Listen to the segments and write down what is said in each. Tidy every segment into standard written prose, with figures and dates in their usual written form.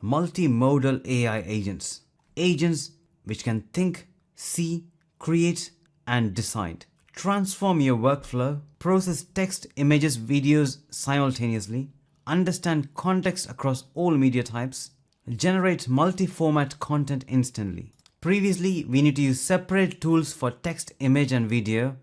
multimodal AI agents. Agents which can think, see, create, and decide. Transform your workflow, process text, images, videos simultaneously, understand context across all media types, generate multi-format content instantly. Previously, we need to use separate tools for text, image, and video,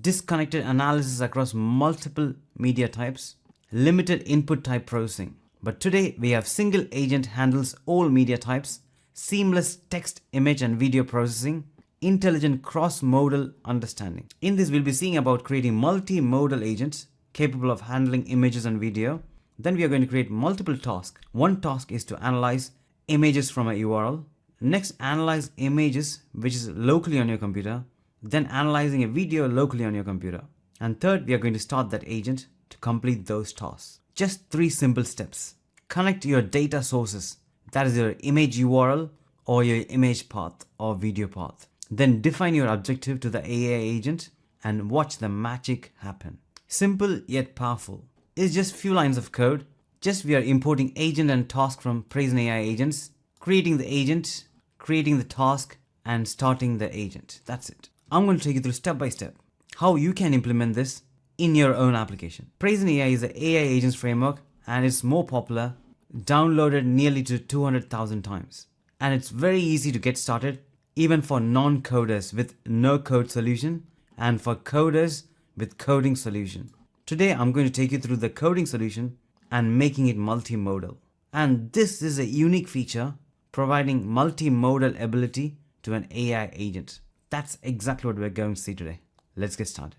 disconnected analysis across multiple media types, limited input type processing. But today, we have single agent handles all media types, seamless text, image, and video processing, intelligent cross-modal understanding. In this, we'll be seeing about creating multi-modal agents capable of handling images and video. Then we are going to create multiple tasks. One task is to analyze images from a URL. Next, analyze images which is locally on your computer. Then analyzing a video locally on your computer. And third, we are going to start that agent to complete those tasks. Just 3 simple steps. Connect your data sources. That is your image URL or your image path or video path. Then define your objective to the AI agent and watch the magic happen. Simple yet powerful. It's just few lines of code. Just we are importing agent and task from PraisonAI agents, creating the agent, creating the task, and starting the agent. That's it. I'm going to take you through step by step how you can implement this in your own application. PraisonAI is the AI agents framework and it's more popular, downloaded nearly to 200,000 times. And it's very easy to get started, even for non-coders with no code solution and for coders with coding solution. Today, I'm going to take you through the coding solution and making it multimodal. And this is a unique feature providing multimodal ability to an AI agent. That's exactly what we're going to see today. Let's get started.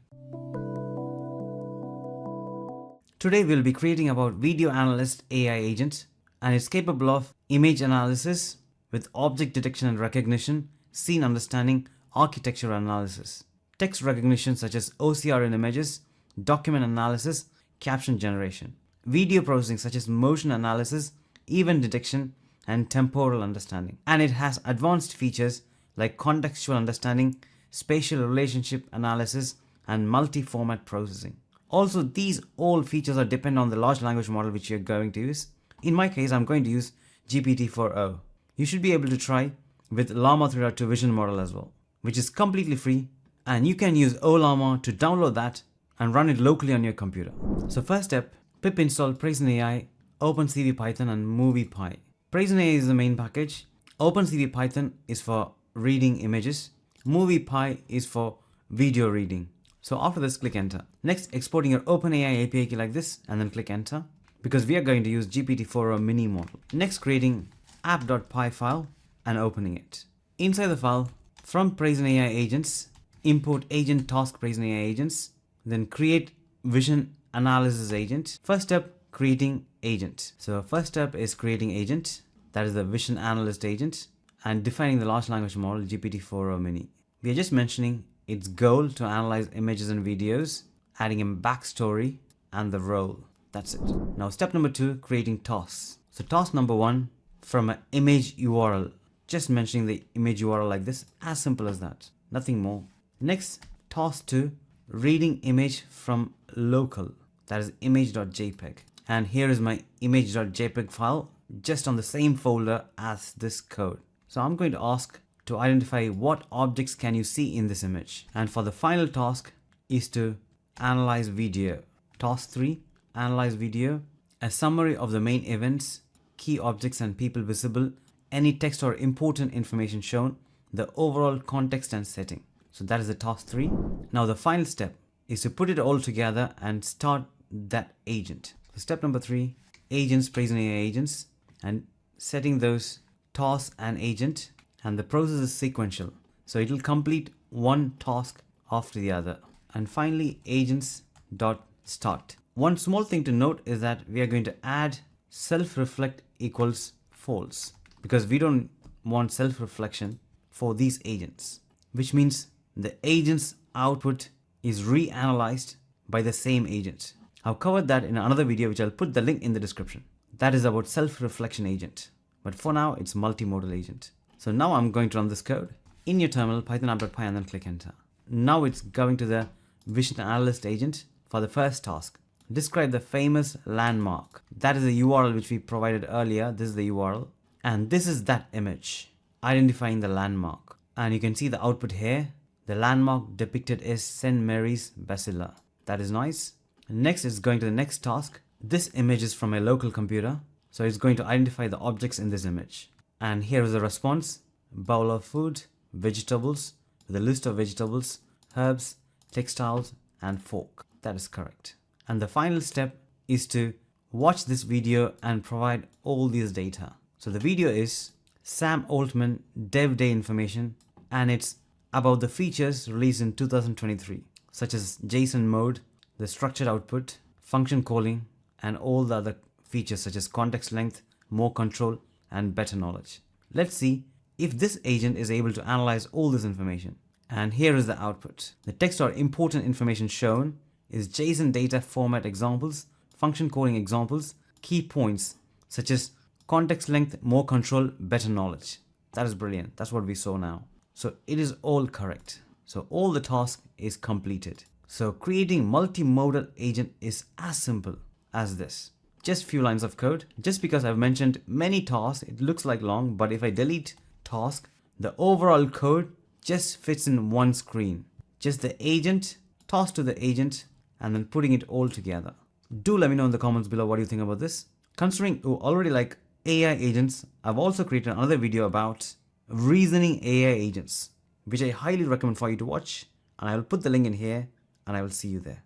Today, we'll be creating about Video Analyst AI agent, and it's capable of image analysis with object detection and recognition, scene understanding, architecture analysis, text recognition such as OCR in images, document analysis, caption generation, video processing such as motion analysis, event detection, and temporal understanding. And it has advanced features like contextual understanding, spatial relationship analysis, and multi-format processing. Also, these all features are dependent on the large language model which you're going to use. In my case, I'm going to use GPT-4o. You should be able to try with Llama 3.2 vision model as well, which is completely free, and you can use OLlama to download that and run it locally on your computer. So first step, pip install PraisonAI, OpenCV Python, and MoviePy. PraisonAI is the main package. OpenCV Python is for reading images. MoviePy is for video reading. So after this, click enter. Next, exporting your OpenAI API key like this and then click enter because we are going to use GPT-4o mini model. Next, creating app.py file and opening it. Inside the file, from PraisonAI agents, import agent task PraisonAI agents, then create vision analysis agent. First step, creating agent. So first step is creating agent, that is the vision analyst agent, and defining the large language model GPT-4o mini. We are just mentioning its goal to analyze images and videos, adding a backstory and the role. That's it. Now step number 2, creating tasks. So task number 1, from an image URL, just mentioning the image URL like this, as simple as that, nothing more. Next, task 2, reading image from local, that is image.jpg. And here is my image.jpg file, just on the same folder as this code. So I'm going to ask to identify what objects can you see in this image. And for the final task is to analyze video. Task 3, analyze video, a summary of the main events, key objects and people visible, any text or important information shown, the overall context and setting. So that is the task 3. Now the final step is to put it all together and start that agent. So step number 3, agents, PraisonAI agents, and setting those tasks and agent, and the process is sequential. So it will complete one task after the other. And finally, agents.start. One small thing to note is that we are going to add self-reflect equals false because we don't want self-reflection for these agents, which means the agent's output is reanalyzed by the same agent. I've covered that in another video, which I'll put the link in the description. That is about self-reflection agent. But for now, it's multimodal agent. So now I'm going to run this code. In your terminal, python app.py and then click enter. Now it's going to the vision analyst agent for the first task. Describe the famous landmark. That is the URL which we provided earlier. This is the URL. And this is that image, identifying the landmark. And you can see the output here. The landmark depicted is St. Mary's Basilica. That is nice. Next is going to the next task. This image is from a local computer. So it's going to identify the objects in this image. And here is the response. Bowl of food, vegetables, with a list of vegetables, herbs, textiles, and fork. That is correct. And the final step is to watch this video and provide all these data. So the video is Sam Altman Dev Day information, and it's about the features released in 2023, such as JSON mode, the structured output, function calling, and all the other features such as context length, more control, and better knowledge. Let's see if this agent is able to analyze all this information. And here is the output. The text or important information shown is JSON data format examples, function calling examples, key points such as context length, more control, better knowledge. That is brilliant. That's what we saw now. So it is all correct. So all the task is completed. So creating multimodal agent is as simple as this. Just few lines of code. Just because I've mentioned many tasks, it looks like long, but if I delete task, the overall code just fits in one screen. Just the agent, task to the agent, and then putting it all together. Do let me know in the comments below what you think about this. Considering you already like AI agents, I've also created another video about reasoning AI agents, which I highly recommend for you to watch, and I will put the link in here, and I will see you there.